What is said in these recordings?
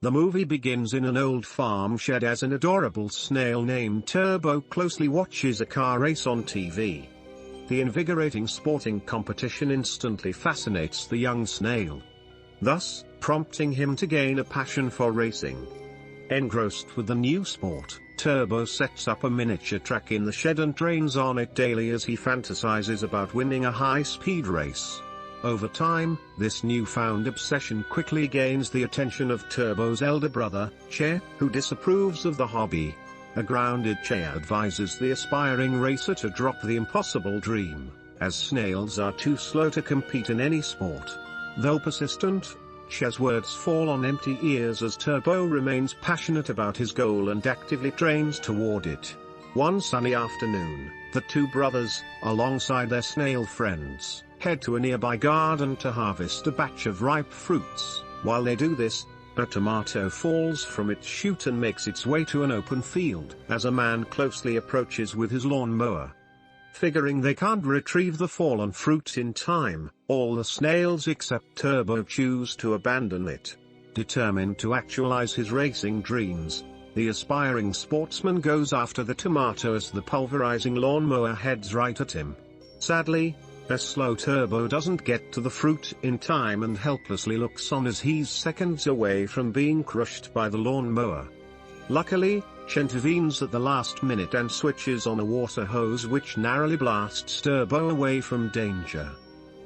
The movie begins in an old farm shed as an adorable snail named Turbo closely watches a car race on TV. The invigorating sporting competition instantly fascinates the young snail, thus prompting him to gain a passion for racing. Engrossed with the new sport, Turbo sets up a miniature track in the shed and trains on it daily as he fantasizes about winning a high-speed race. Over time, this newfound obsession quickly gains the attention of Turbo's elder brother, Che, who disapproves of the hobby. A grounded Che advises the aspiring racer to drop the impossible dream, as snails are too slow to compete in any sport. Though persistent, Che's words fall on empty ears as Turbo remains passionate about his goal and actively trains toward it. One sunny afternoon, the two brothers, alongside their snail friends, head to a nearby garden to harvest a batch of ripe fruits. While they do this, a tomato falls from its shoot and makes its way to an open field as a man closely approaches with his lawnmower. Figuring they can't retrieve the fallen fruit in time, all the snails except Turbo choose to abandon it. Determined to actualize his racing dreams, the aspiring sportsman goes after the tomato as the pulverizing lawnmower heads right at him. Sadly, a slow Turbo doesn't get to the fruit in time and helplessly looks on as he's seconds away from being crushed by the lawnmower. Luckily, Che intervenes at the last minute and switches on a water hose which narrowly blasts Turbo away from danger.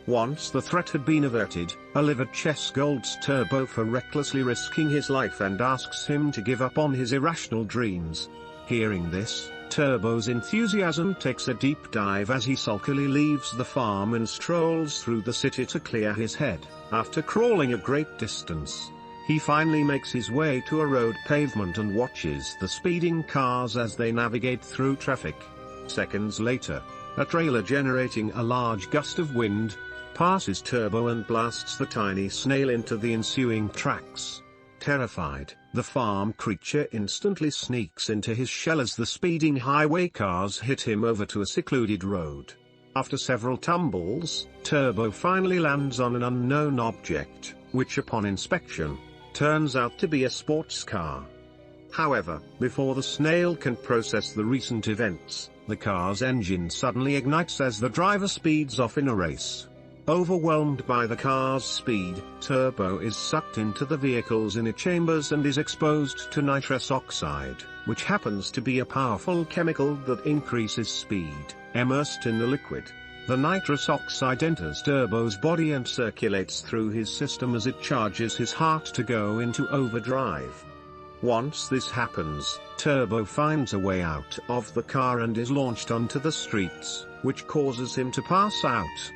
Once the threat had been averted, a livid Che scolds Turbo for recklessly risking his life and asks him to give up on his irrational dreams. Hearing this, Turbo's enthusiasm takes a deep dive as he sulkily leaves the farm and strolls through the city to clear his head. After crawling a great distance, he finally makes his way to a road pavement and watches the speeding cars as they navigate through traffic. Seconds later, a trailer generating a large gust of wind passes Turbo and blasts the tiny snail into the ensuing tracks. Terrified, the farm creature instantly sneaks into his shell as the speeding highway cars hit him over to a secluded road. After several tumbles, Turbo finally lands on an unknown object, which upon inspection, turns out to be a sports car. However, before the snail can process the recent events, the car's engine suddenly ignites as the driver speeds off in a race. Overwhelmed by the car's speed, Turbo is sucked into the vehicle's inner chambers and is exposed to nitrous oxide, which happens to be a powerful chemical that increases speed. Immersed in the liquid, the nitrous oxide enters Turbo's body and circulates through his system as it charges his heart to go into overdrive. Once this happens, Turbo finds a way out of the car and is launched onto the streets, which causes him to pass out.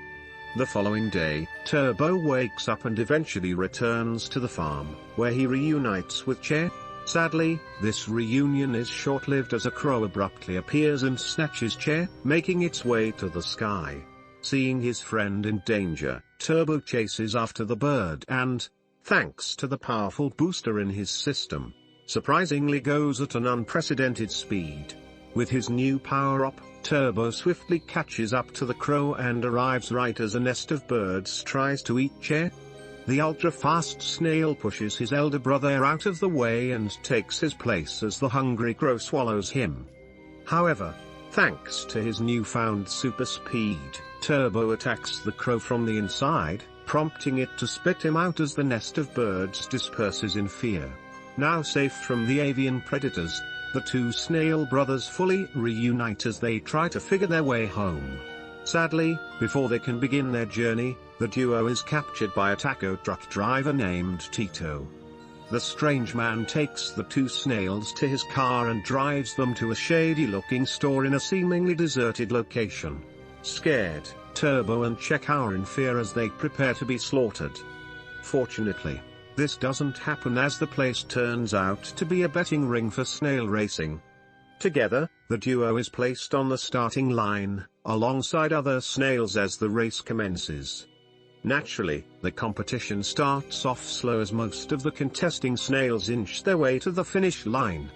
The following day, Turbo wakes up and eventually returns to the farm, where he reunites with Che. Sadly, this reunion is short-lived as a crow abruptly appears and snatches Che, making its way to the sky. Seeing his friend in danger, Turbo chases after the bird and, thanks to the powerful booster in his system, surprisingly goes at an unprecedented speed. With his new power-up, Turbo swiftly catches up to the crow and arrives right as a nest of birds tries to eat Che. The ultra-fast snail pushes his elder brother out of the way and takes his place as the hungry crow swallows him. However, thanks to his newfound super speed, Turbo attacks the crow from the inside, prompting it to spit him out as the nest of birds disperses in fear. Now safe from the avian predators, the two snail brothers fully reunite as they try to figure their way home. Sadly, before they can begin their journey, the duo is captured by a taco truck driver named Tito. The strange man takes the two snails to his car and drives them to a shady-looking store in a seemingly deserted location. Scared, Turbo and Che cower in fear as they prepare to be slaughtered. Fortunately, this doesn't happen as the place turns out to be a betting ring for snail racing. Together, the duo is placed on the starting line, alongside other snails as the race commences. Naturally, the competition starts off slow as most of the contesting snails inch their way to the finish line.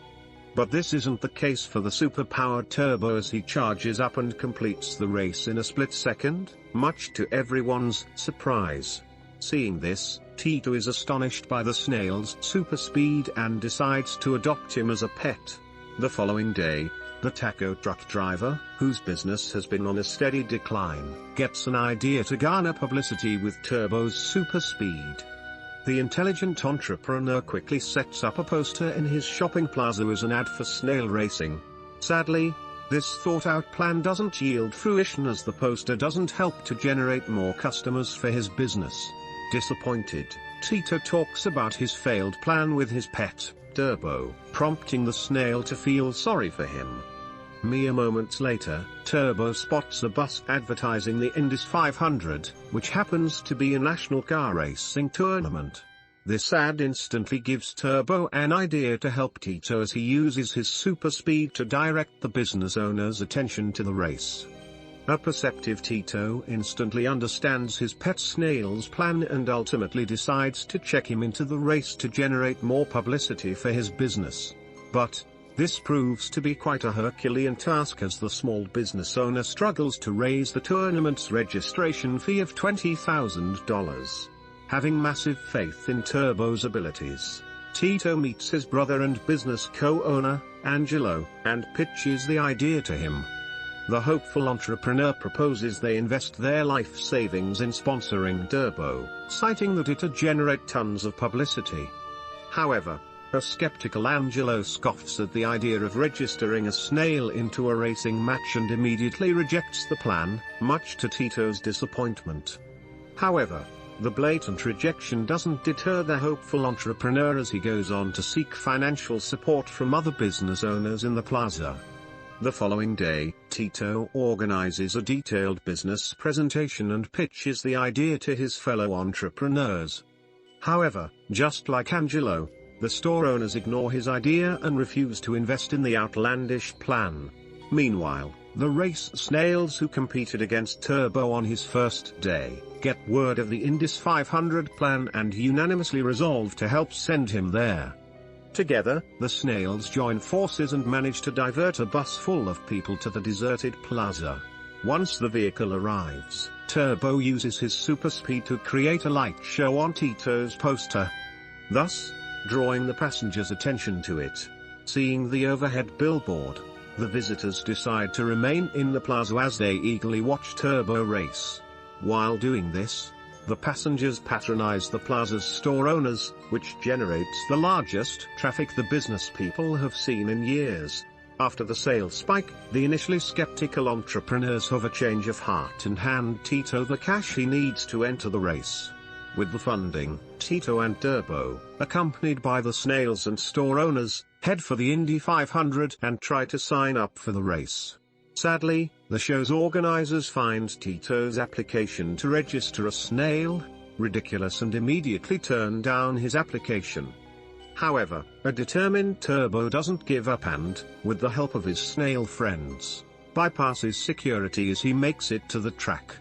But this isn't the case for the super-powered Turbo as he charges up and completes the race in a split second, much to everyone's surprise. Seeing this, Tito is astonished by the snail's super speed and decides to adopt him as a pet. The following day, the taco truck driver, whose business has been on a steady decline, gets an idea to garner publicity with Turbo's super speed. The intelligent entrepreneur quickly sets up a poster in his shopping plaza as an ad for snail racing. Sadly, this thought-out plan doesn't yield fruition as the poster doesn't help to generate more customers for his business. Disappointed, Tito talks about his failed plan with his pet, Turbo, prompting the snail to feel sorry for him. Mere moments later, Turbo spots a bus advertising the Indy 500, which happens to be a national car racing tournament. This ad instantly gives Turbo an idea to help Tito as he uses his super speed to direct the business owner's attention to the race. A perceptive Tito instantly understands his pet snail's plan and ultimately decides to check him into the race to generate more publicity for his business. But this proves to be quite a Herculean task as the small business owner struggles to raise the tournament's registration fee of $20,000. Having massive faith in Turbo's abilities, Tito meets his brother and business co-owner, Angelo, and pitches the idea to him. The hopeful entrepreneur proposes they invest their life savings in sponsoring Turbo, citing that it'd generate tons of publicity. However, a skeptical Angelo scoffs at the idea of registering a snail into a racing match and immediately rejects the plan, much to Tito's disappointment. However, the blatant rejection doesn't deter the hopeful entrepreneur as he goes on to seek financial support from other business owners in the plaza. The following day, Tito organizes a detailed business presentation and pitches the idea to his fellow entrepreneurs. However, just like Angelo, the store owners ignore his idea and refuse to invest in the outlandish plan. Meanwhile, the race snails who competed against Turbo on his first day, get word of the Indy 500 plan and unanimously resolve to help send him there. Together, the snails join forces and manage to divert a bus full of people to the deserted plaza. Once the vehicle arrives, Turbo uses his super speed to create a light show on Tito's poster, thus drawing the passengers' attention to it. Seeing the overhead billboard, the visitors decide to remain in the plaza as they eagerly watch Turbo race. While doing this, the passengers patronize the plaza's store owners, which generates the largest traffic the business people have seen in years. After the sales spike, the initially skeptical entrepreneurs have a change of heart and hand Tito the cash he needs to enter the race. With the funding, Tito and Turbo, accompanied by the snails and store owners, head for the Indy 500 and try to sign up for the race. Sadly, the show's organizers find Tito's application to register a snail ridiculous and immediately turn down his application. However, a determined Turbo doesn't give up and, with the help of his snail friends, bypasses security as he makes it to the track.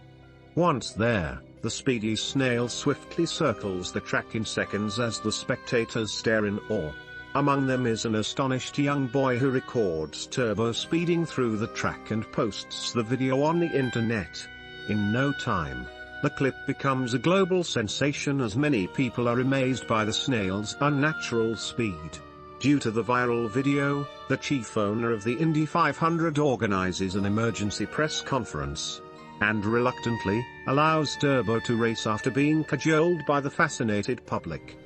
Once there, the speedy snail swiftly circles the track in seconds as the spectators stare in awe. Among them is an astonished young boy who records Turbo speeding through the track and posts the video on the internet. In no time, the clip becomes a global sensation as many people are amazed by the snail's unnatural speed. Due to the viral video, the chief owner of the Indy 500 organizes an emergency press conference, and reluctantly, allows Turbo to race after being cajoled by the fascinated public.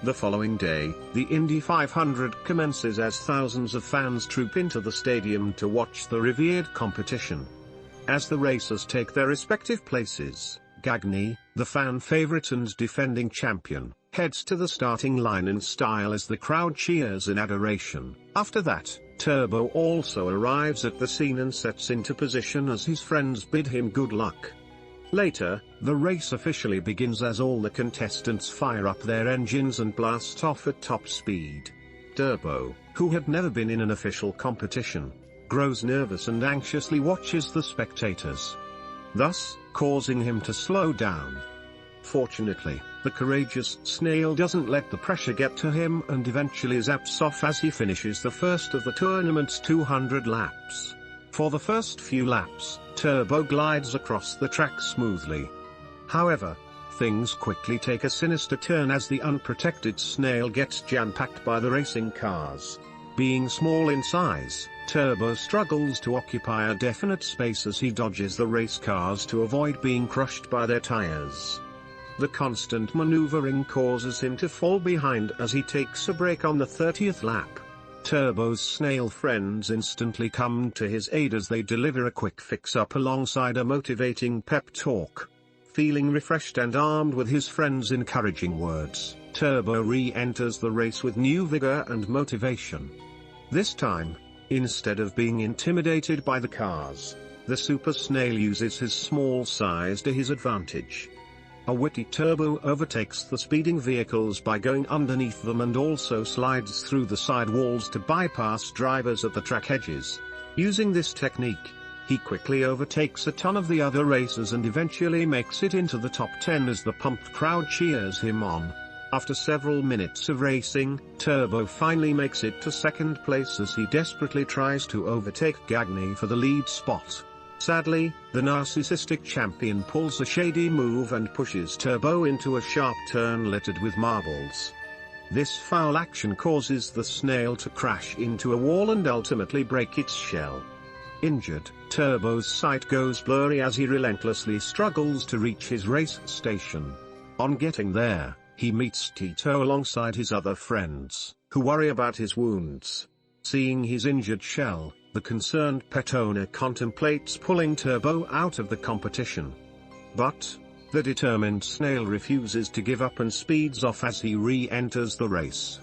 The following day, the Indy 500 commences as thousands of fans troop into the stadium to watch the revered competition. As the racers take their respective places, Gagny, the fan favorite and defending champion, heads to the starting line in style as the crowd cheers in adoration. After that, Turbo also arrives at the scene and sets into position as his friends bid him good luck. Later, the race officially begins as all the contestants fire up their engines and blast off at top speed. Turbo, who had never been in an official competition, grows nervous and anxiously watches the spectators, thus causing him to slow down. Fortunately, the courageous snail doesn't let the pressure get to him and eventually zaps off as he finishes the first of the tournament's 200 laps. For the first few laps, Turbo glides across the track smoothly. However, things quickly take a sinister turn as the unprotected Snail gets jam-packed by the racing cars. Being small in size, Turbo struggles to occupy a definite space as he dodges the race cars to avoid being crushed by their tires. The constant maneuvering causes him to fall behind as he takes a break on the 30th lap. Turbo's Snail friends instantly come to his aid as they deliver a quick fix-up alongside a motivating pep talk. Feeling refreshed and armed with his friends' encouraging words, Turbo re-enters the race with new vigor and motivation. This time, instead of being intimidated by the cars, the Super Snail uses his small size to his advantage. A witty Turbo overtakes the speeding vehicles by going underneath them and also slides through the side walls to bypass drivers at the track edges. Using this technique, he quickly overtakes a ton of the other racers and eventually makes it into the top 10 as the pumped crowd cheers him on. After several minutes of racing, Turbo finally makes it to second place as he desperately tries to overtake Gagny for the lead spot. Sadly, the narcissistic champion pulls a shady move and pushes Turbo into a sharp turn littered with marbles. This foul action causes the Snail to crash into a wall and ultimately break its shell. Injured, Turbo's sight goes blurry as he relentlessly struggles to reach his race station. On getting there, he meets Tito alongside his other friends, who worry about his wounds. Seeing his injured shell, the concerned pet owner contemplates pulling Turbo out of the competition. But the determined Snail refuses to give up and speeds off as he re-enters the race.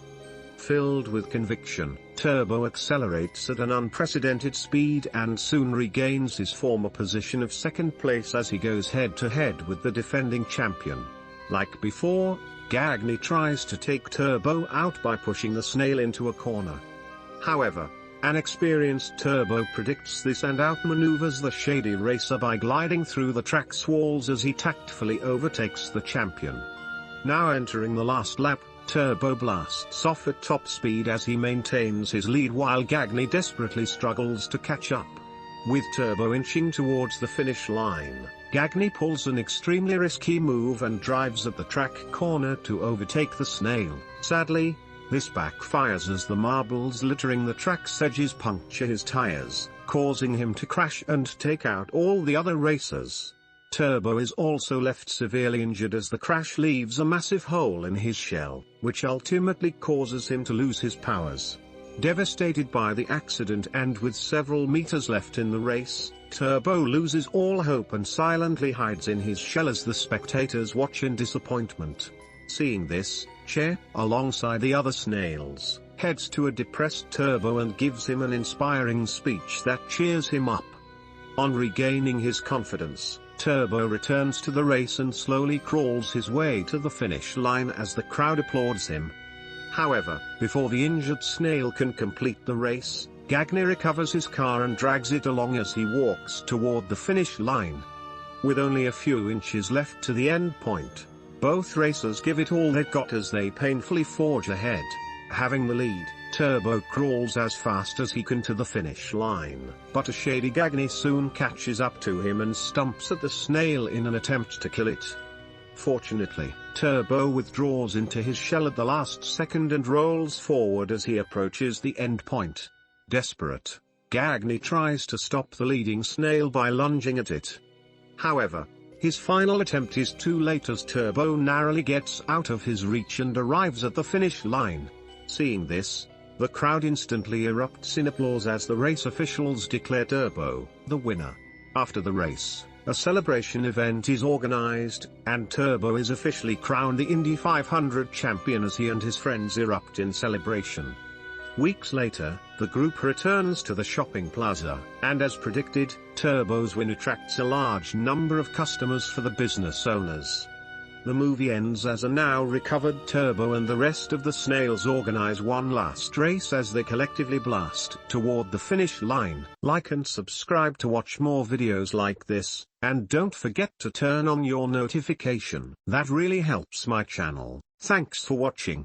Filled with conviction, Turbo accelerates at an unprecedented speed and soon regains his former position of second place as he goes head-to-head with the defending champion. Like before, Gagny tries to take Turbo out by pushing the Snail into a corner. However, an experienced Turbo predicts this and outmaneuvers the shady racer by gliding through the track's walls as he tactfully overtakes the champion. Now entering the last lap, Turbo blasts off at top speed as he maintains his lead while Gagny desperately struggles to catch up. With Turbo inching towards the finish line, Gagny pulls an extremely risky move and drives at the track corner to overtake the Snail. Sadly, this backfires as the marbles littering the track's edges puncture his tires, causing him to crash and take out all the other racers. Turbo is also left severely injured as the crash leaves a massive hole in his shell, which ultimately causes him to lose his powers. Devastated by the accident and with several meters left in the race, Turbo loses all hope and silently hides in his shell as the spectators watch in disappointment. Seeing this, Che, alongside the other Snails, heads to a depressed Turbo and gives him an inspiring speech that cheers him up. On regaining his confidence, Turbo returns to the race and slowly crawls his way to the finish line as the crowd applauds him. However, before the injured Snail can complete the race, Gagny recovers his car and drags it along as he walks toward the finish line. With only a few inches left to the end point, both racers give it all they've got as they painfully forge ahead. Having the lead, Turbo crawls as fast as he can to the finish line, but a shady Gagny soon catches up to him and stomps at the Snail in an attempt to kill it. Fortunately, Turbo withdraws into his shell at the last second and rolls forward as he approaches the end point. Desperate, Gagny tries to stop the leading Snail by lunging at it. However, his final attempt is too late as Turbo narrowly gets out of his reach and arrives at the finish line. Seeing this, the crowd instantly erupts in applause as the race officials declare Turbo the winner. After the race, a celebration event is organized, and Turbo is officially crowned the Indy 500 champion as he and his friends erupt in celebration. Weeks later, the group returns to the shopping plaza, and as predicted, Turbo's win attracts a large number of customers for the business owners. The movie ends as a now recovered Turbo and the rest of the Snails organize one last race as they collectively blast toward the finish line. Like and subscribe to watch more videos like this, and don't forget to turn on your notification. That really helps my channel. Thanks for watching.